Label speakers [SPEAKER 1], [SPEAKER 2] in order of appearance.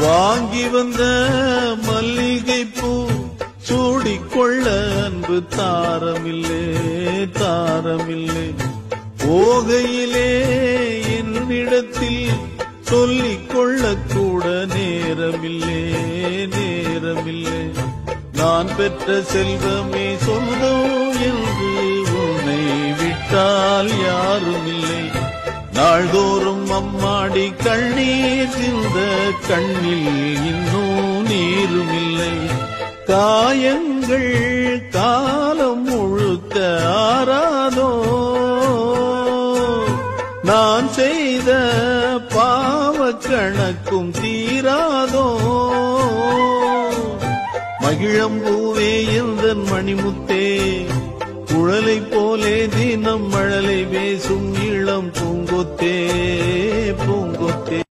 [SPEAKER 1] வாங்கி வந்த மல்லிகை பூ சூடிக்கொள்ள அன்பு தாரமில்லே தாரமில்லை. போகையிலே என்னிடத்தில் சொல்லிக் கொள்ளக்கூட நேரமில்லே நேரமில்லை. நான் பெற்ற செல்வமே சொந்தம் என்று உன்னை விட்டால் யாரும் இல்லை. நாள்தோறும் அம்மாடி கண்ணீர் சிந்த கண்ணில் இன்னும் நீரும் இல்லை. காயங்கள் காலம் முழுக்க ஆறாதோ, நான் செய்த பாவ கணக்கும் தீராதோ. மகிழம்பூவே எந்தன் மணிமுத்தே, குழலை போலே தினம் மழலை பேசும் இளம் பூங்கொத்தே பூங்கொத்தே.